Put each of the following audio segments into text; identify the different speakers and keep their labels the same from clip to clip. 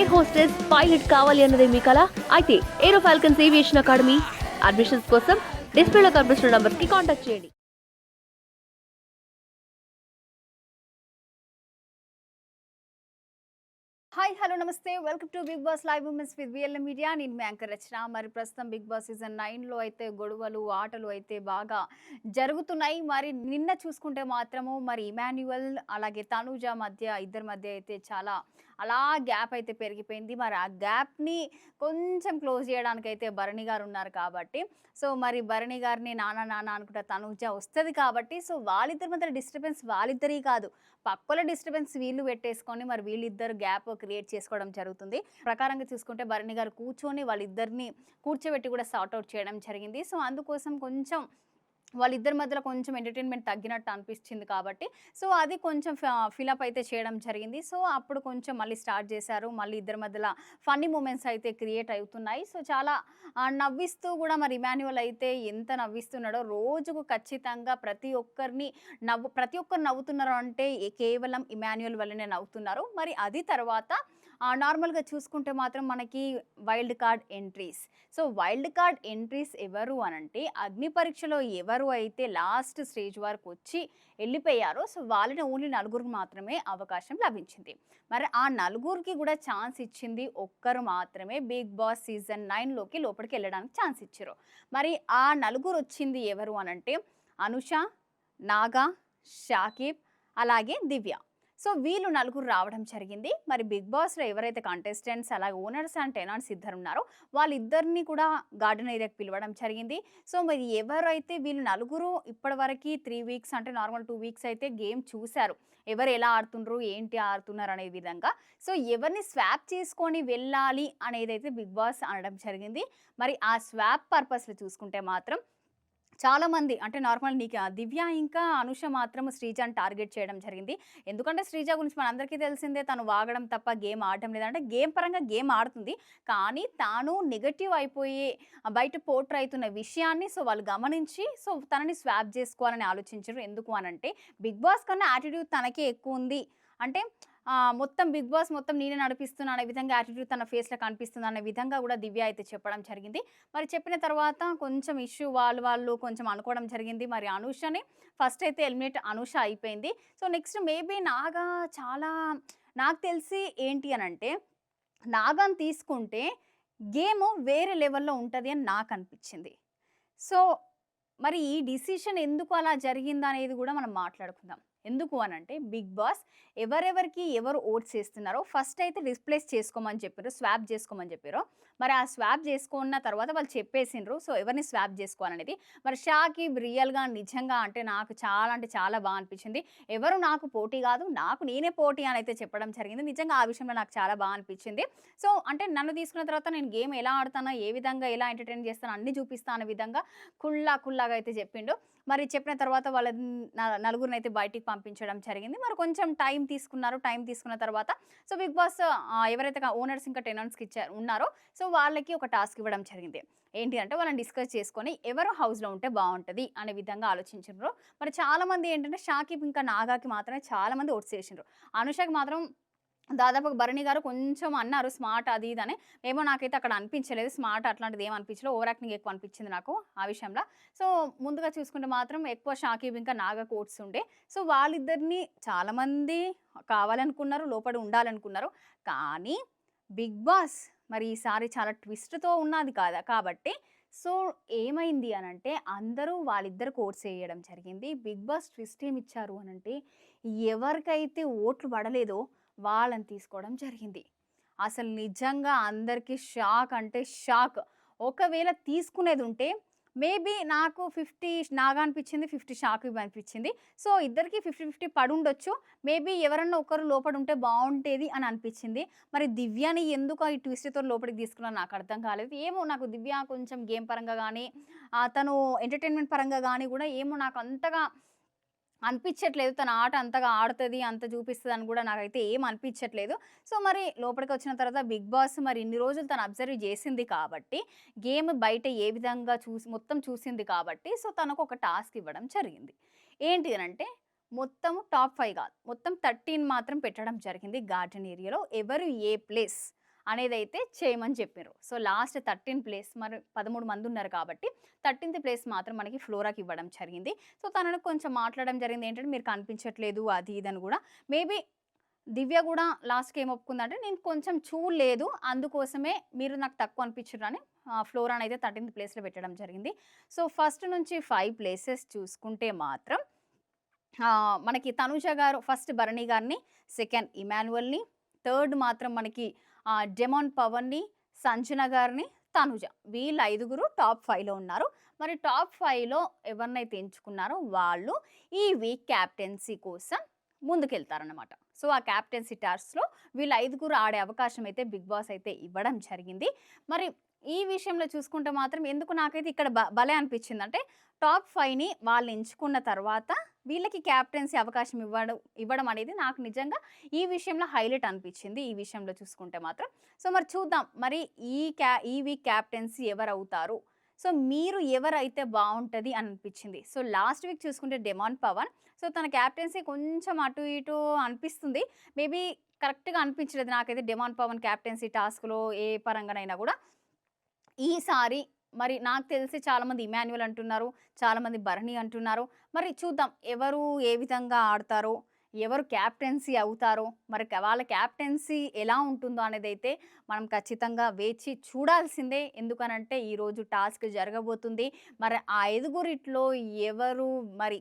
Speaker 1: Air hostess pilot కావాలి అన్నదే మీ కల అయితే Aero Falcons Aviation Academy admissions కోసం డిస్ప్లేలో కనిపిస్తున్న నంబర్స్ కి కాంటాక్ట్ చేయండి.
Speaker 2: హాయ్ హలో నమస్తే welcome to Bigg Boss live women's with VLM media. నేను మీ యాంకర్ రచన. మరి ప్రస్తుతం బిగ్ బాస్ సీజన్ 9లో అయితే గొడవలు ఆటలు అయితే బాగా జరుగుతున్నాయి. మరి నిన్న చూసుకుంటే మాత్రము మరి ఇమాన్యువల్ అలాగే తనూజ ఇద్దరి మధ్య అయితే చాలా అలా గ్యాప్ అయితే పెరిగిపోయింది. మరి ఆ గ్యాప్ని కొంచెం క్లోజ్ చేయడానికి అయితే భరణి గారు ఉన్నారు కాబట్టి సో మరి భరణి గారిని నాన్న నాన్న అనుకుంటా తనూజ వస్తుంది కాబట్టి సో వాళ్ళిద్దరి మధ్య డిస్టర్బెన్స్ వాళ్ళిద్దరి కాదు, పక్కల డిస్టర్బెన్స్ వీళ్ళు పెట్టేసుకొని మరి వీళ్ళిద్దరు గ్యాప్ క్రియేట్ చేసుకోవడం జరుగుతుంది. ప్రకారంగా చూసుకుంటే భరణి గారు కూర్చొని వాళ్ళిద్దరిని కూర్చోబెట్టి కూడా సార్ట్ అవుట్ చేయడం జరిగింది. సో అందుకోసం కొంచెం వాళ్ళిద్దరి మధ్యలో కొంచెం ఎంటర్టైన్మెంట్ తగ్గినట్టు అనిపించింది కాబట్టి సో అది కొంచెం ఫిలప్ అయితే చేయడం జరిగింది. సో అప్పుడు కొంచెం మళ్ళీ స్టార్ట్ చేశారు. మళ్ళీ ఇద్దరి మధ్యలో ఫన్నీ మూమెంట్స్ అయితే క్రియేట్ అవుతున్నాయి. సో చాలా నవ్విస్తూ కూడా మరి ఇమాన్యువల్ అయితే ఎంత నవ్విస్తున్నాడో రోజుకు ఖచ్చితంగా ప్రతి ఒక్కరు నవ్వుతున్నారు అంటే కేవలం ఇమాన్యువల్ వల్లనే నవ్వుతున్నారు. మరి అది తర్వాత నార్మల్గా చూసుకుంటే మాత్రం మనకి wild card entries. So wild card entries ఎవరు అనంటే అగ్ని పరీక్షలో ఎవరు అయితే లాస్ట్ స్టేజ్ వరకు వచ్చి వెళ్ళిపోయారో సో వాళ్ళని ఓన్లీ నలుగురికి మాత్రమే అవకాశం లభించింది. మరి ఆ నలుగురికి కూడా ఛాన్స్ ఇచ్చింది ఒక్కరు మాత్రమే. బిగ్ బాస్ సీజన్ 9లోకి లోపలికి వెళ్ళడానికి ఛాన్స్ ఇచ్చారు. మరి ఆ నలుగురు వచ్చింది ఎవరు అనంటే అనుష, నాగా, షాకిబ్ అలాగే దివ్య. సో వీళ్ళు నలుగురు రావడం జరిగింది. మరి బిగ్ బాస్లో ఎవరైతే కంటెస్టెంట్స్ అలాగే ఓనర్స్ అండ్ టెనాంట్స్ ఇద్దరు ఉన్నారో వాళ్ళిద్దరిని కూడా గార్డెన్ ఏరియాకి పిలవడం జరిగింది. సో మరి ఎవరైతే వీళ్ళు నలుగురు ఇప్పటివరకు 3 వీక్స్ అంటే నార్మల్ 2 వీక్స్ అయితే గేమ్ చూశారు, ఎవరు ఎలా ఆడుతుండ్రు ఏంటి ఆడుతున్నారు అనే విధంగా. సో ఎవరిని స్వాప్ చేసుకొని వెళ్ళాలి అనేది అయితే బిగ్ బాస్ అనడం జరిగింది. మరి ఆ స్వాప్ పర్పస్లో చూసుకుంటే మాత్రం చాలామంది అంటే నార్మల్ నీకు దివ్య ఇంకా అనుష మాత్రం శ్రీజాని టార్గెట్ చేయడం జరిగింది. ఎందుకంటే శ్రీజ గురించి మనందరికీ తెలిసిందే, తను వాగడం తప్ప గేమ్ ఆడటం లేదంటే గేమ్ పరంగా గేమ్ ఆడుతుంది. కానీ తాను నెగటివ్ అయిపోయి బయట పోర్ట్రే అవుతున్న విషయాన్ని సో వాళ్ళు గమనించి సో తనని స్వాప్ చేసుకోవాలని ఆలోచించారు. ఎందుకు అనంటే బిగ్ బాస్ కన్నా యాటిట్యూడ్ తనకే ఎక్కువ ఉంది అంటే మొత్తం బిగ్ బాస్ మొత్తం నేనే నడిపిస్తున్నా అనే విధంగా యాటిట్యూడ్ తన ఫేస్లో కనిపిస్తుంది అనే విధంగా కూడా దివ్య అయితే చెప్పడం జరిగింది. మరి చెప్పిన తర్వాత కొంచెం ఇష్యూ వాళ్ళు కొంచెం అనుకోవడం జరిగింది. మరి అనుషని ఫస్ట్ అయితే ఎలిమినేట్ అనుష అయిపోయింది. సో నెక్స్ట్ మేబీ నాకు తెలిసి ఏంటి అనంటే నాగాని తీసుకుంటే గేమ్ వేరే లెవెల్లో ఉంటుంది అని నాకు అనిపించింది. సో మరి ఈ డిసిషన్ ఎందుకు అలా జరిగిందనేది కూడా మనం మాట్లాడుకుందాం. ఎందుకు అనంటే బిగ్ బాస్ ఎవరెవరికి ఎవరు ఓట్స్ చేస్తున్నారో ఫస్ట్ అయితే రిప్లేస్ చేసుకోమని చెప్పారు, స్వాప్ చేసుకోమని చెప్పారు. మరి ఆ స్వాప్ చేసుకున్న తర్వాత వాళ్ళు చెప్పేసిండ్రు సో ఎవరిని స్వాప్ చేసుకోవాలనేది. మరి షాకిబ్ రియల్గా నిజంగా అంటే నాకు చాలా బాగా అనిపించింది. ఎవరు నాకు పోటీ కాదు, నాకు నేనే పోటీ అని అయితే చెప్పడం జరిగింది. నిజంగా ఆ విషయంలో నాకు చాలా బాగా అనిపించింది. సో అంటే నన్ను తీసుకున్న తర్వాత నేను గేమ్ ఎలా ఆడుతానో, ఏ విధంగా ఎలా ఎంటర్టైన్ చేస్తానో అన్ని చూపిస్తాను అనే విధంగా కుల్లాగా అయితే చెప్పిండు. మరి చెప్పిన తర్వాత వాళ్ళ నలుగురిని అయితే బయటికి పంపించడం జరిగింది. మరి కొంచెం టైం తీసుకున్నారు. టైం తీసుకున్న తర్వాత సో బిగ్ బాస్ ఎవరైతే ఓనర్స్ ఇంకా టెనెంట్స్కి ఉన్నారో సో వాళ్ళకి ఒక టాస్క్ ఇవ్వడం జరిగింది. ఏంటి అంటే వాళ్ళని డిస్కస్ చేసుకొని ఎవరు హౌస్లో ఉంటే బాగుంటుంది అనే విధంగా ఆలోచించారు. మరి చాలామంది ఏంటంటే షాకిబ్ ఇంకా నాగాకి మాత్రమే చాలామంది ఓట్స్ చేసిండ్రు. అనుషకి మాత్రం దాదాపుగా భరణి గారు కొంచెం అన్నారు స్మార్ట్ అది ఇది అని. ఏమో నాకైతే అక్కడ అనిపించలేదు స్మార్ట్ అట్లాంటిది ఏం అనిపించలేదు, ఓవర్ యాక్టింగ్ ఎక్కువ అనిపించింది నాకు ఆ విషయంలో. సో ముందుగా చూసుకుంటే మాత్రం ఎక్కువ షాకిబ్ ఇంకా నాగా కోట్స్ ఉండే. సో వాళ్ళిద్దరిని చాలామంది కావాలనుకున్నారు, లోపల ఉండాలనుకున్నారు. కానీ బిగ్ బాస్ మరి ఈసారి చాలా ట్విస్ట్తో ఉన్నది కాబట్టి సో ఏమైంది అనంటే అందరూ వాళ్ళిద్దరు కోట్స్ వేయడం జరిగింది. బిగ్ బాస్ ట్విస్ట్ ఏమి ఇచ్చారు అనంటే ఎవరికైతే ఓట్లు పడలేదో వాళ్ళని తీసుకోవడం జరిగింది. అసలు నిజంగా అందరికీ షాక్ అంటే షాక్. ఒకవేళ తీసుకునేది ఉంటే మేబీ నాకు 50 నాగా అనిపించింది, 50 షాకిబ్ అనిపించింది. సో ఇద్దరికి 50-50 పడుండొచ్చు. మేబీ ఎవరన్నా ఒకరు లోపల ఉంటే బాగుంటేది అని అనిపించింది. మరి దివ్యని ఎందుకు ఈ ట్విస్ట్తో లోపలికి తీసుకున్నా నాకు అర్థం కాలేదు. ఏమో నాకు దివ్య కొంచెం గేమ్ పరంగా కానీ తను ఎంటర్టైన్మెంట్ పరంగా కానీ కూడా ఏమో నాకు అంతగా అనిపించట్లేదు. తన ఆట అంతగా ఆడుతుంది, అంత చూపిస్తుంది అని కూడా నాకైతే ఏం అనిపించట్లేదు. సో మరి లోపలికి వచ్చిన తర్వాత బిగ్ బాస్ మరి ఇన్ని రోజులు తను అబ్జర్వ్ చేసింది కాబట్టి గేమ్ బయట ఏ విధంగా మొత్తం చూసింది కాబట్టి సో తనకు ఒక టాస్క్ ఇవ్వడం జరిగింది. ఏంటి అంటే మొత్తం టాప్ 5 కాదు, మొత్తం 13 మాత్రం పెట్టడం జరిగింది గార్డెన్ ఏరియాలో. ఎవరు ఏ ప్లేస్ అనేది అయితే చేయమని చెప్పారు. సో లాస్ట్ 13 ప్లేస్ మరి 13 మంది ఉన్నారు కాబట్టి 13th ప్లేస్ మాత్రం మనకి ఫ్లోరాకి ఇవ్వడం జరిగింది. సో తనను కొంచెం మాట్లాడడం జరిగింది. ఏంటంటే మీరు కనిపించట్లేదు అది ఇది అని కూడా. మేబీ దివ్య కూడా లాస్ట్‌కి ఏం ఒప్పుకుందంటే నేను కొంచెం చూడలేదు. అందుకోసమే మీరు నాకు తక్కువ అనిపించిర్రని ఫ్లోరాని అయితే 13th ప్లేస్‌లో పెట్టడం జరిగింది. సో ఫస్ట్ నుంచి 5 ప్లేసెస్ చూసుకుంటే మాత్రం మనకి తనుజ గారు ఫస్ట్ భరణి గారిని, సెకండ్ ఇమాన్యుయల్‌ని, థర్డ్ మాత్రం మనకి డెమాన్ పవన్‌ని, సంజన గారిని, తనుజ వీళ్ళు 5గురు టాప్ 5లో ఉన్నారు. మరి టాప్ 5లో ఎవరినైతే ఎంచుకున్నారో వాళ్ళు ఈ వీక్ క్యాప్టెన్సీ కోసం ముందుకెళ్తారనమాట. సో ఆ క్యాప్టెన్సీ టాస్క్‌లో వీళ్ళు 5గురు ఆడే అవకాశం అయితే బిగ్ బాస్ అయితే ఇవ్వడం జరిగింది. మరి ఈ విషయంలో చూసుకుంటే మాత్రం ఎందుకు నాకైతే ఇక్కడ భలే అనిపించిందంటే టాప్ 5ని వాళ్ళు ఎంచుకున్న తర్వాత వీళ్ళకి క్యాప్టెన్సీ అవకాశం ఇవ్వడం అనేది నాకు నిజంగా ఈ విషయంలో హైలైట్ అనిపించింది. ఈ విషయంలో చూసుకుంటే మాత్రం. సో మరి చూద్దాం మరి ఈ వీక్ క్యాప్టెన్సీ ఎవరవుతారు? సో మీరు ఎవరైతే బావుంటది అని అనిపించింది. సో లాస్ట్ వీక్ చూసుకుంటే డెమాన్ పవన్. సో తన క్యాప్టెన్సీ కొంచెం అటు ఇటు అనిపిస్తుంది. మేబీ కరెక్ట్‌గా అనిపించలేదు నాకైతే డెమాన్ పవన్ క్యాప్టెన్సీ టాస్క్‌లో ఏ పరంగానైనా కూడా. ఈసారి మరి నాకు తెలిసి చాలామంది ఇమాన్యుయల్ అంటున్నారు. చాలామంది భరణి అంటున్నారు. మరి చూద్దాం ఎవరు ఏ విధంగా ఆడతారో, ఎవరు క్యాప్టెన్సీ అవుతారో, మరి వాళ్ళ క్యాప్టెన్సీ ఎలా ఉంటుందో అనేదైతే మనం ఖచ్చితంగా వేచి చూడాల్సిందే. ఎందుకనంటే ఈరోజు టాస్క్ జరగబోతుంది. మరి ఆ 5గురిట్లో ఎవరు మరి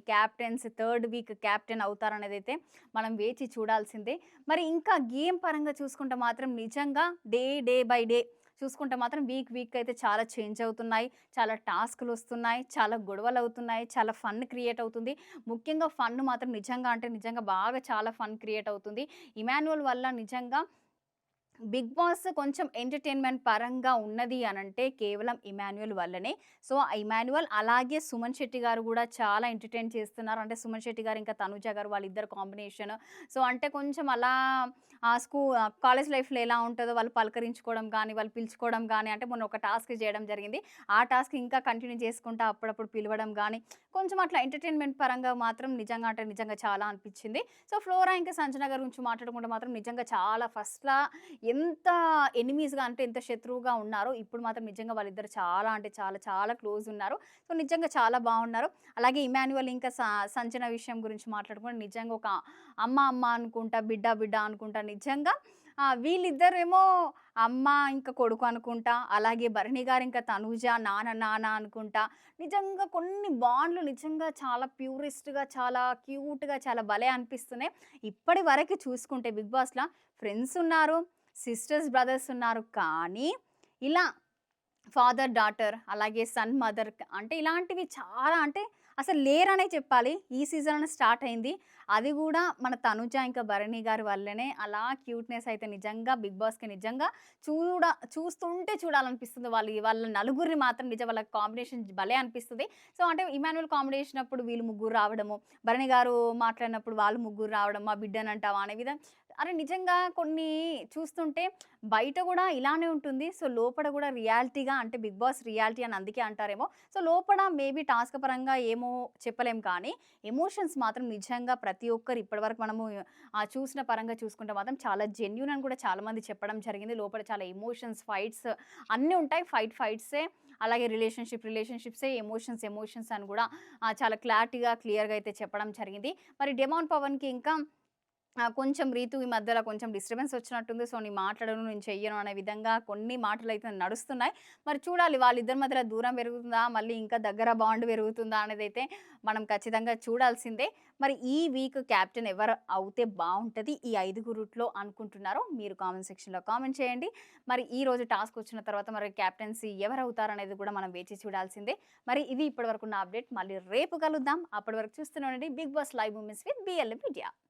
Speaker 2: థర్డ్ వీక్ క్యాప్టెన్ అవుతారనేదైతే మనం వేచి చూడాల్సిందే. మరి ఇంకా గేమ్ పరంగా చూసుకుంటే మాత్రం నిజంగా డే బై డే చూసుకుంటే మాత్రం వీక్ అయితే చాలా చేంజ్ అవుతున్నాయి. చాలా టాస్క్‌లు వస్తున్నాయి. చాలా గొడవలు అవుతున్నాయి. చాలా ఫన్ క్రియేట్ అవుతుంది. ముఖ్యంగా ఫన్ మాత్రం నిజంగా అంటే నిజంగా బాగా చాలా ఫన్ క్రియేట్ అవుతుంది. ఇమాన్యుయల్ వల్ల నిజంగా బిగ్ బాస్ కొంచెం ఎంటర్‌టైన్‌మెంట్ పరంగా ఉన్నది అనంటే కేవలం ఇమాన్యుయల్ వల్లనే. సో, ఆ ఇమాన్యుయల్ అలాగే సుమన్ శెట్టి గారు గూడా చాలా ఎంటర్‌టైన్ చేస్తున్నారు. అంటే సుమన్ శెట్టి గారు ఇంకా తనుజ గారు వాళ్ళిద్దరు కాంబినేషన్. సో, అంటే కొంచెం అలా కాలేజ్ లైఫ్‌లో ఎలా ఉంటదో వాళ్ళు పలకరించుకోవడం గానీ, వాళ్ళు పిలుచుకోవడం గానీ, అంటే మొన్న ఒక టాస్క్ చేయడం జరిగింది. ఆ టాస్క్ ఇంకా కంటిన్యూ చేసుకుంటా అప్పుడప్పుడు పిలవడం గానీ, కొంచెం అట్లా ఎంటర్‌టైన్‌మెంట్ పరంగా మాత్రం నిజంగా అంటే నిజంగా చాలా అనిపిచ్చింది. సో, ఫ్లోరా ఇంకా సంజన గారి గురించి మాట్లాడుకుంటే మాత్రం నిజంగా చాలా ఫస్ట్‌లా ఎంత ఎనిమీస్‌గా అంటే ఎంత శత్రువుగా ఉన్నారో, ఇప్పుడు మాత్రం నిజంగా వాళ్ళిద్దరు చాలా అంటే చాలా చాలా క్లోజ్ ఉన్నారు. సో, నిజంగా చాలా బావున్నారు. అలాగే ఇమాన్యుయల్ ఇంకా సంజన విషయం గురించి మాట్లాడుకుంటే నిజంగా ఒక అమ్మ అనుకుంటా, బిడ్డ అనుకుంటా నిజంగా వీళ్ళిద్దరేమో అమ్మ ఇంకా కొడుకు అనుకుంటా, అలాగే భరణి గారు ఇంకా తనూజ నాన్న అనుకుంటా. నిజంగా కొన్ని బాండ్‌లు నిజంగా చాలా ప్యూరెస్ట్‌గా, చాలా క్యూట్‌గా, చాలా భలే అనిపిస్తున్నాయి. ఇప్పటి వరకు చూసుకుంటే బిగ్ బాస్‌ల ఫ్రెండ్స్ ఉన్నారు, సిస్టర్స్, బ్రదర్స్ ఉన్నారు. కానీ ఇలా ఫాదర్ డాటర్ అలాగే సన్ మదర్ అంటే ఇలాంటివి చాలా అంటే అసలు లేరనే చెప్పాలి. ఈ సీజన్ స్టార్ట్ అయింది. అది గూడా మన తనుజ ఇంకా భరణి గారి వల్లనే అలా క్యూట్‌నెస్ అయితే నిజంగా బిగ్ బాస్‌కి నిజంగా చూస్తుంటే చూడాలనిపిస్తుంది. వాళ్ళ నలుగురిని మాత్రం వాళ్ళ కాంబినేషన్ భలే అనిపిస్తది. సో, అంటే ఇమాన్యుయల్ కాంబినేషన్ అప్పుడు వీళ్ళు ముగ్గురు రావడము, భరణి గారు మాట్లాడినప్పుడు వాళ్ళు ముగ్గురు రావడం, మా బిడ్డనంటావా అనే అరే నిజంగా కొన్ని చూస్తుంటే బయట గూడా ఇలానే ఉంటుంది. సో, లోపల గూడా రియాలిటీగా అంటే బిగ్ బాస్ రియాలిటీ అని అందుకే అంటారేమో. సో, లోపల మేబీ టాస్క్ పరంగా ఏమో చెప్పలేం కానీ, ఎమోషన్స్ మాత్రం నిజంగా ప్రతి ఒక్కరు ఇప్పటివరకు మనము చూసిన పరంగా చూసుకుంటే మాత్రం చాలా జెన్యూన్ అని కూడా చాలామంది చెప్పడం జరిగింది. లోపల చాలా ఎమోషన్స్, ఫైట్స్ అన్నీ ఉంటాయి. ఫైట్సే అలాగే రిలేషన్‌షిప్సే ఎమోషన్స్ అని గూడా చాలా క్లియర్‌గా అయితే చెప్పడం జరిగింది. మరి డెమాన్ పవన్‌కి ఇంకా కొంచెం రీతు ఈ మధ్యలో కొంచెం డిస్టర్బెన్స్ వచ్చినట్టుంది. సో, నేను మాట్లాడను, నేను చెయ్యను అనే విధంగా కొన్ని మాటలైతే నడుస్తున్నాయి. మరి చూడాలి వాళ్ళిద్దరి మధ్యలో దూరం పెరుగుతుందా? మళ్ళీ ఇంకా దగ్గర బాండ్ పెరుగుతుందా? అనేదైతే మనం ఖచ్చితంగా చూడాల్సిందే. మరి ఈ వీక్ క్యాప్టెన్ ఎవరు అవుతే బావుంటది ఈ 5గురిట్లో అనుకుంటున్నారో మీరు కామెంట్ సెక్షన్‌లో కామెంట్ చేయండి. మరి ఈరోజు టాస్క్ వచ్చిన తర్వాత మరి క్యాప్టెన్సీ ఎవరవుతారనేది కూడా మనం వేచి చూడాల్సిందే. మరి ఇది ఇప్పటివరకున్న అప్డేట్. మళ్ళీ రేపు కలుద్దాం. అప్పటి వరకు చూస్తూనే ఉండండి Bigg Boss live moments with BLM media.